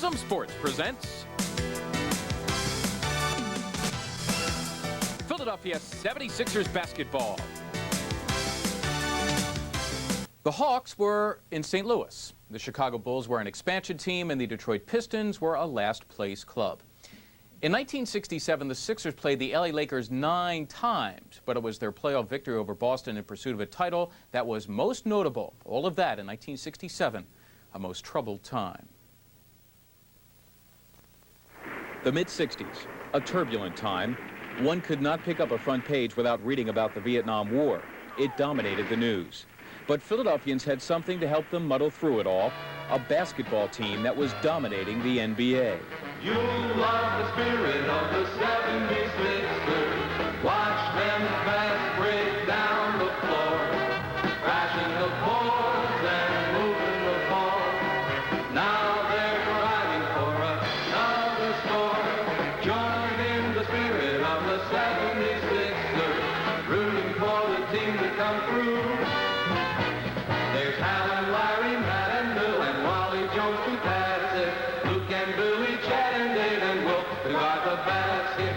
Prism Sports presents Philadelphia 76ers basketball. The Hawks were in St. Louis. The Chicago Bulls were an expansion team, and the Detroit Pistons were a last-place club. In 1967, the Sixers played the LA Lakers 9 times, but it was their playoff victory over Boston in pursuit of a title that was most notable. All of that in 1967, a most troubled time. The mid-60s, a turbulent time. One could not pick up a front page without reading about the Vietnam War. It dominated the news. But Philadelphians had something to help them muddle through it all, a basketball team that was dominating the NBA. You love the spirit of the 76ers. Watch them fast break down the floor, crashing the boards and moving the ball. Now they're driving for another score. Join in the spirit of the 76ers, rooting for the team to come through. There's Alan, Larry, Matt, and Bill, and Wally Jones to pass it. Luke and Billy, Chad and Dave and Will, who got the basket.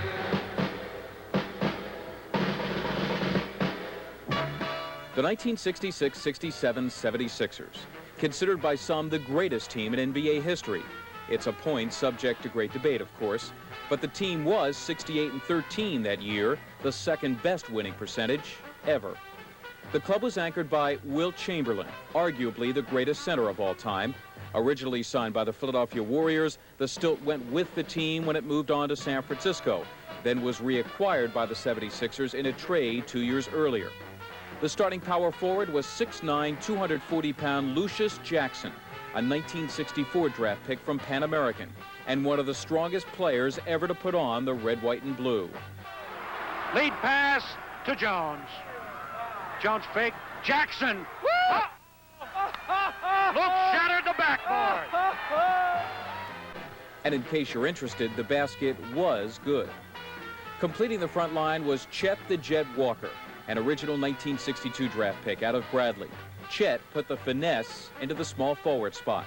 The 1966-67 76ers, considered by some the greatest team in NBA history. It's a point subject to great debate, of course, but the team was 68-13 that year, the second best winning percentage ever. The club was anchored by Wilt Chamberlain, arguably the greatest center of all time. Originally signed by the Philadelphia Warriors, the stilt went with the team when it moved on to San Francisco, then was reacquired by the 76ers in a trade 2 years earlier. The starting power forward was 6'9", 240-pound Lucius Jackson, a 1964 draft pick from Pan American, and one of the strongest players ever to put on the red, white, and blue. Lead pass to Jones. Jones fake. Jackson. Oh. Luke shattered the backboard. And in case you're interested, the basket was good. Completing the front line was Chet the Jet Walker, an original 1962 draft pick out of Bradley. Chet put the finesse into the small forward spot.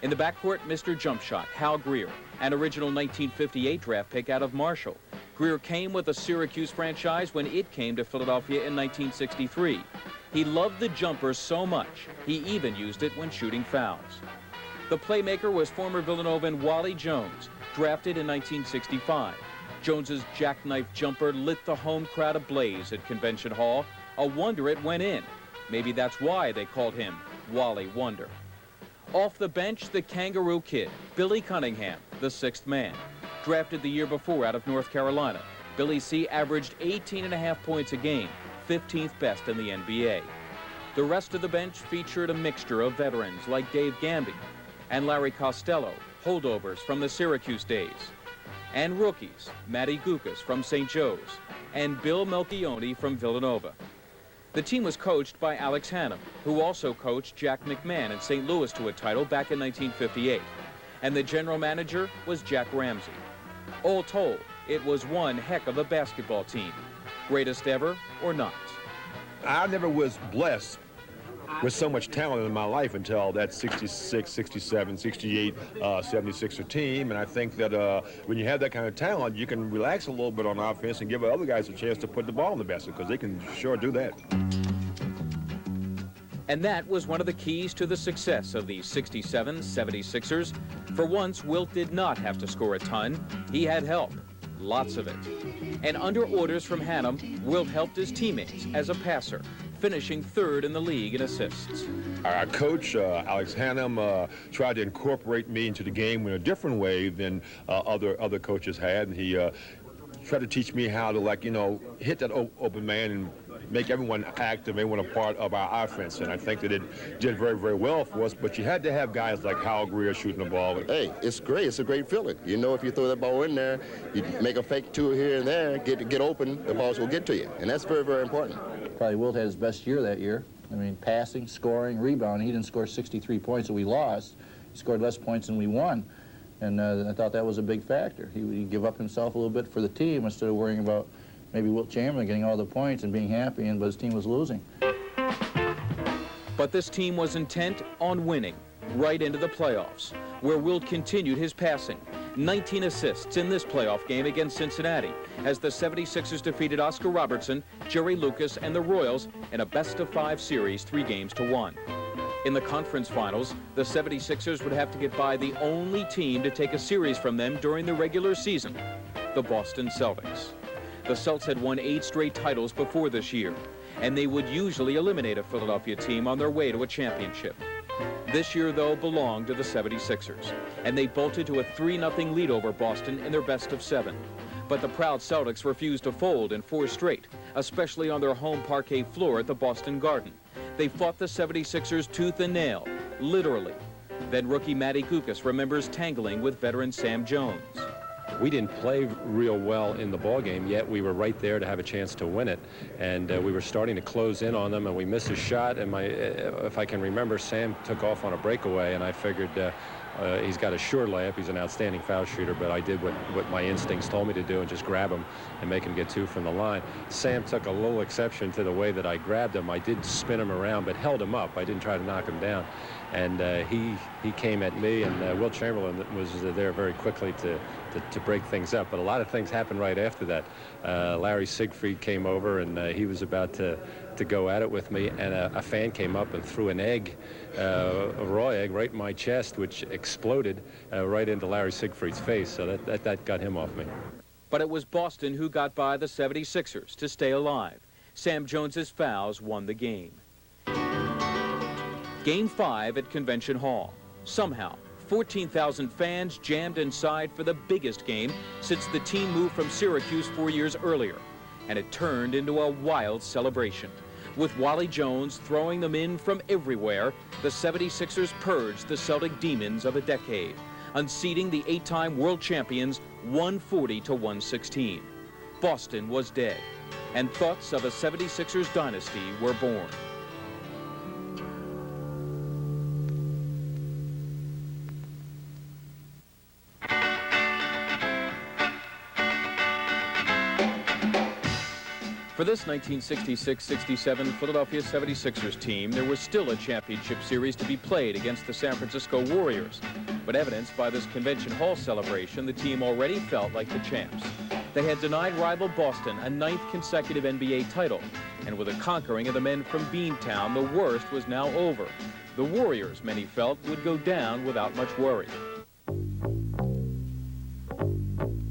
In the backcourt, Mr. Jump Shot, Hal Greer, an original 1958 draft pick out of Marshall. Greer came with the Syracuse franchise when it came to Philadelphia in 1963. He loved the jumper so much, he even used it when shooting fouls. The playmaker was former Villanovan Wally Jones, drafted in 1965. Jones's jackknife jumper lit the home crowd ablaze at Convention Hall. A wonder it went in. Maybe that's why they called him Wally Wonder. Off the bench, the Kangaroo Kid, Billy Cunningham, the sixth man. Drafted the year before out of North Carolina, Billy C. averaged 18.5 points a game, 15th best in the NBA. The rest of the bench featured a mixture of veterans like Dave Gamby and Larry Costello, holdovers from the Syracuse days, and rookies, Matty Gukas from St. Joe's and Bill Melchione from Villanova. The team was coached by Alex Hannum, who also coached Jack McMahon in St. Louis to a title back in 1958. And the general manager was Jack Ramsey. All told, it was one heck of a basketball team. Greatest ever or not? I never was blessed with so much talent in my life until that 66, 67, 68, 76er team. And I think that when you have that kind of talent, you can relax a little bit on offense and give other guys a chance to put the ball in the basket, because they can sure do that. And that was one of the keys to the success of the 67 76ers. For once, Wilt did not have to score a ton. He had help, lots of it. And under orders from Hannum, Wilt helped his teammates as a passer, finishing third in the league in assists. Our coach, Alex Hannum, tried to incorporate me into the game in a different way than other coaches had. And he tried to teach me how to, like, hit that open man and make everyone active, everyone a part of our offense. And I think that it did very, very well for us. But you had to have guys like Hal Greer shooting the ball. Hey, it's great. It's a great feeling. You know, if you throw that ball in there, you make a fake two here and there, get open, the balls will get to you. And that's very, very important. Probably Wilt had his best year that year. I mean, passing, scoring, rebounding. He didn't score 63 points and we lost. He scored less points than we won. And I thought that was a big factor. He would give up himself a little bit for the team instead of worrying about maybe Wilt Chamberlain getting all the points and being happy, but his team was losing. But this team was intent on winning right into the playoffs. where Wilt continued his passing. 19 assists in this playoff game against Cincinnati as the 76ers defeated Oscar Robertson, Jerry Lucas, and the Royals in a best-of-5 series 3-1. In the conference finals, the 76ers would have to get by the only team to take a series from them during the regular season, the Boston Celtics. The Celts had won 8 straight titles before this year, and they would usually eliminate a Philadelphia team on their way to a championship. This year, though, belonged to the 76ers, and they bolted to a 3-0 lead over Boston in their best-of-7. But the proud Celtics refused to fold in 4 straight, especially on their home parquet floor at the Boston Garden. They fought the 76ers tooth and nail, literally. Then rookie Matty Kukas remembers tangling with veteran Sam Jones. We didn't play real well in the ball game, yet we were right there to have a chance to win it. And we were starting to close in on them, and we missed a shot. And if I can remember, Sam took off on a breakaway, and I figured he's got a sure layup. He's an outstanding foul shooter, but I did what my instincts told me to do and just grab him and make him get 2 from the line. Sam took a little exception to the way that I grabbed him. I did spin him around, but held him up. I didn't try to knock him down. And he came at me, and Wilt Chamberlain was there very quickly to break things up. But a lot of things happened right after that. Larry Siegfried came over, and he was about to go at it with me, and a fan came up and threw an egg, a raw egg, right in my chest, which exploded right into Larry Siegfried's face. So that got him off me. But it was Boston who got by the 76ers to stay alive. Sam Jones's fouls won the game. Game 5 at Convention Hall. Somehow, 14,000 fans jammed inside for the biggest game since the team moved from Syracuse 4 years earlier. And it turned into a wild celebration. With Wally Jones throwing them in from everywhere, the 76ers purged the Celtic demons of a decade, unseating the 8-time world champions 140-116. Boston was dead, and thoughts of a 76ers dynasty were born. For this 1966-67 Philadelphia 76ers team, there was still a championship series to be played against the San Francisco Warriors. But evidenced by this Convention Hall celebration, the team already felt like the champs. They had denied rival Boston a 9th consecutive NBA title. And with a conquering of the men from Beantown, the worst was now over. The Warriors, many felt, would go down without much worry.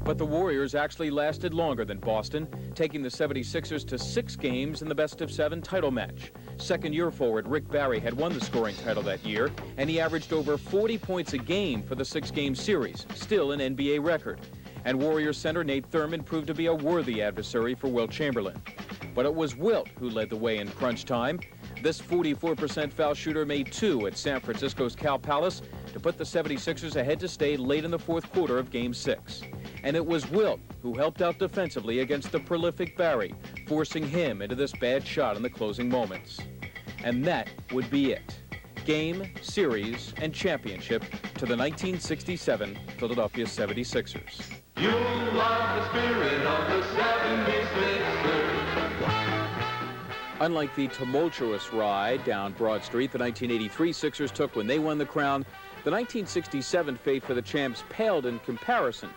But the Warriors actually lasted longer than Boston, taking the 76ers to 6 games in the best-of-7 title match. Second-year forward Rick Barry had won the scoring title that year, and he averaged over 40 points a game for the 6-game series, still an NBA record. And Warriors center Nate Thurman proved to be a worthy adversary for Wilt Chamberlain. But it was Wilt who led the way in crunch time. This 44% foul shooter made 2 at San Francisco's Cal Palace to put the 76ers ahead to stay late in the 4th quarter of Game 6. And it was Wilt who helped out defensively against the prolific Barry, forcing him into this bad shot in the closing moments. And that would be it. Game, series, and championship to the 1967 Philadelphia 76ers. You love the spirit of the 76ers. Unlike the tumultuous ride down Broad Street the 1983 Sixers took when they won the crown, the 1967 fate for the champs paled in comparison.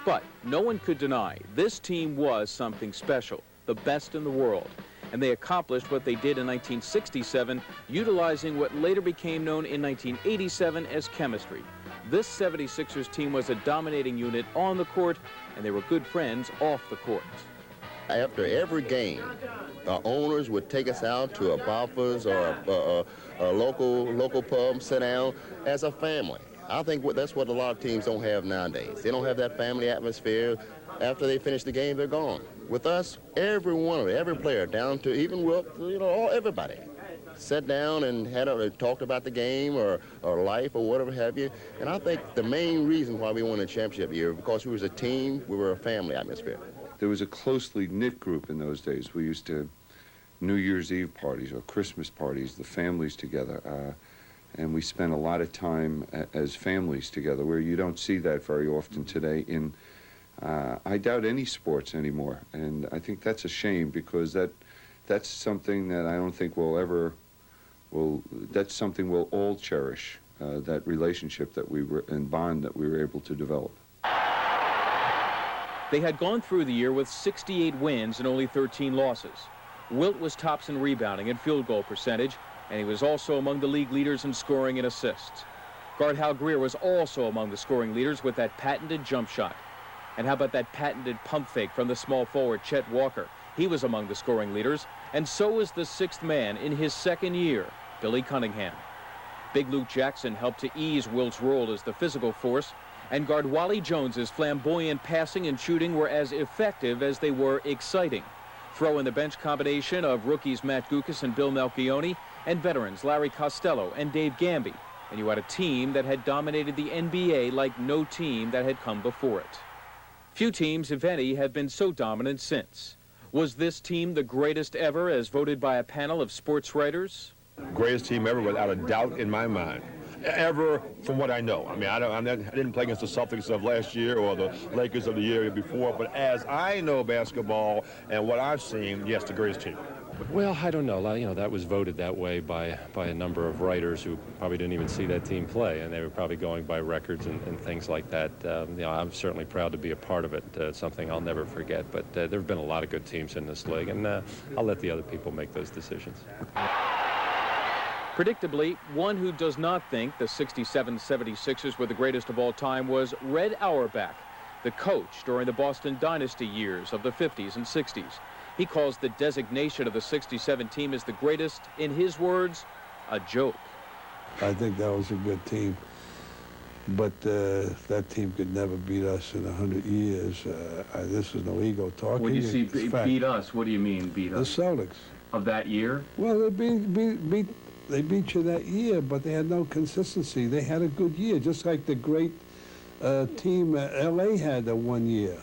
But no one could deny this team was something special, the best in the world. And they accomplished what they did in 1967, utilizing what later became known in 1987 as chemistry. This 76ers team was a dominating unit on the court, and they were good friends off the court. After every game, our owners would take us out to a Boffa's or a local pub, sit down as a family. I think that's what a lot of teams don't have nowadays. They don't have that family atmosphere. After they finish the game, they're gone. With us, every player, down to even Wilt, everybody, sat down and talked about the game or life or whatever have you. And I think the main reason why we won the championship year, because we was a team, we were a family atmosphere. There was a closely knit group in those days. We used to New Year's Eve parties or Christmas parties, the families together. And we spent a lot of time as families together, where you don't see that very often today in, I doubt, any sports anymore. And I think that's a shame, because that's something that I don't think that's something we'll all cherish. that relationship that we were and bond that we were able to develop. They had gone through the year with 68 wins and only 13 losses. Wilt was tops in rebounding and field goal percentage, and he was also among the league leaders in scoring and assists. Guard Hal Greer was also among the scoring leaders with that patented jump shot. And how about that patented pump fake from the small forward Chet Walker? He was among the scoring leaders, and so was the sixth man in his second year, Billy Cunningham. Big Luke Jackson helped to ease Wilt's role as the physical force, and guard Wally Jones's flamboyant passing and shooting were as effective as they were exciting. Throw in the bench combination of rookies Matt Gukas and Bill Melchione, and veterans Larry Costello and Dave Gamby, and you had a team that had dominated the NBA like no team that had come before it. Few teams, if any, have been so dominant since. Was this team the greatest ever as voted by a panel of sports writers? Greatest team ever, without a doubt in my mind. Ever, from what I know. I mean, I didn't play against the Celtics of last year or the Lakers of the year before, but as I know basketball and what I've seen, yes, the greatest team. Well, I don't know. You know, that was voted that way by a number of writers who probably didn't even see that team play, and they were probably going by records and things like that. You know, I'm certainly proud to be a part of it. It's something I'll never forget. But there have been a lot of good teams in this league, and I'll let the other people make those decisions. Predictably, one who does not think the 67 76ers were the greatest of all time was Red Auerbach, the coach during the Boston dynasty years of the 50s and 60s. He calls the designation of the 67 team as the greatest, in his words, a joke. I think that was a good team, but that team could never beat us in 100 years. This is no ego talking. When you say beat us, what do you mean beat us? The Celtics. Of that year? Well, they beat you that year, but they had no consistency. They had a good year, just like the great team L.A. had that one year,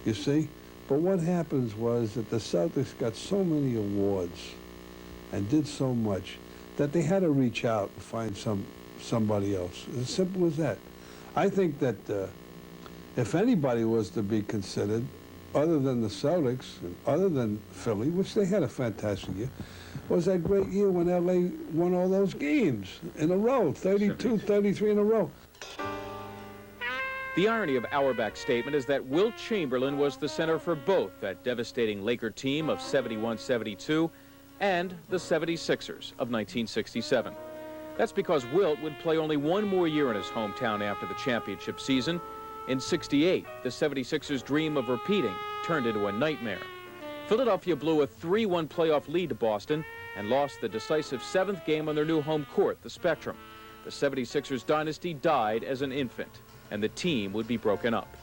you see? But what happens was that the Celtics got so many awards and did so much that they had to reach out and find somebody else. As simple as that. I think that if anybody was to be considered, other than the Celtics, and other than Philly, which they had a fantastic year, was that great year when L.A. won all those games in a row, 32, 33 in a row. The irony of Auerbach's statement is that Wilt Chamberlain was the center for both that devastating Laker team of 71-72 and the 76ers of 1967. That's because Wilt would play only one more year in his hometown after the championship season. In '68, the 76ers' dream of repeating turned into a nightmare. Philadelphia blew a 3-1 playoff lead to Boston and lost the decisive seventh game on their new home court, the Spectrum. The 76ers dynasty died as an infant, and the team would be broken up.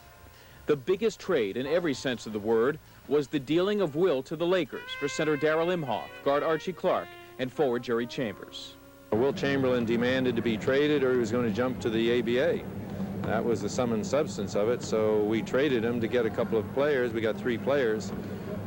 The biggest trade in every sense of the word was the dealing of Wilt to the Lakers for center Darrell Imhoff, guard Archie Clark, and forward Jerry Chambers. Wilt Chamberlain demanded to be traded or he was going to jump to the ABA. That was the sum and substance of it, so we traded him to get a couple of players. We got 3 players.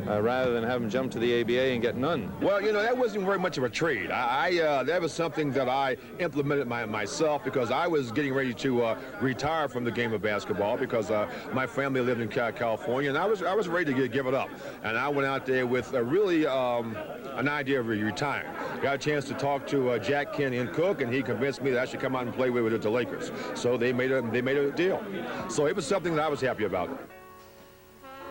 Rather than have him jump to the ABA and get none. Well, you know, that wasn't very much of a trade. That was something that I implemented myself because I was getting ready to retire from the game of basketball because my family lived in California, and I was ready to give it up. And I went out there with really an idea of retiring. Got a chance to talk to Jack Kent and Cook, and he convinced me that I should come out and play with the Lakers. So they made a deal. So it was something that I was happy about.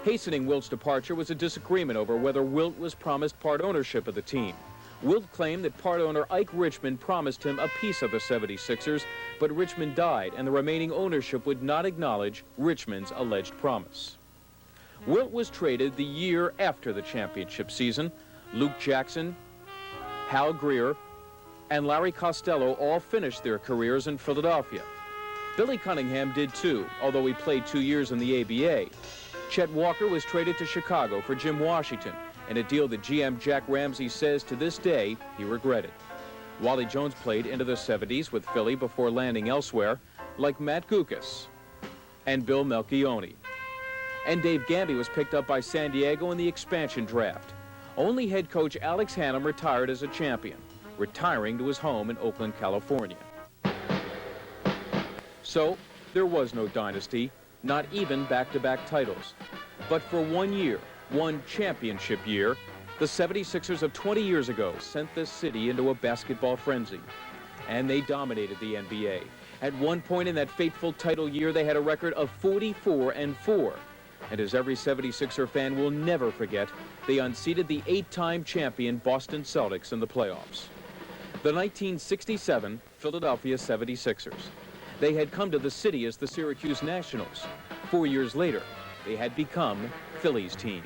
Hastening Wilt's departure was a disagreement over whether Wilt was promised part ownership of the team. Wilt claimed that part owner Ike Richmond promised him a piece of the 76ers, but Richmond died and the remaining ownership would not acknowledge Richmond's alleged promise. Wilt was traded the year after the championship season. Luke Jackson, Hal Greer, and Larry Costello all finished their careers in Philadelphia. Billy Cunningham did too, although he played 2 years in the ABA. Chet Walker was traded to Chicago for Jim Washington, in a deal that GM Jack Ramsey says to this day he regretted. Wally Jones played into the 70s with Philly before landing elsewhere, like Matt Gukas and Bill Melchione. And Dave Gamby was picked up by San Diego in the expansion draft. Only head coach Alex Hannum retired as a champion, retiring to his home in Oakland, California. So, there was no dynasty, not even back-to-back titles. But for 1 year, one championship year, the 76ers of 20 years ago sent this city into a basketball frenzy. and they dominated the NBA. At one point in that fateful title year, they had a record of 44-4. And as every 76er fan will never forget, they unseated the 8-time champion Boston Celtics in the playoffs. The 1967 Philadelphia 76ers. They had come to the city as the Syracuse Nationals. 4 years later, they had become Philly's team.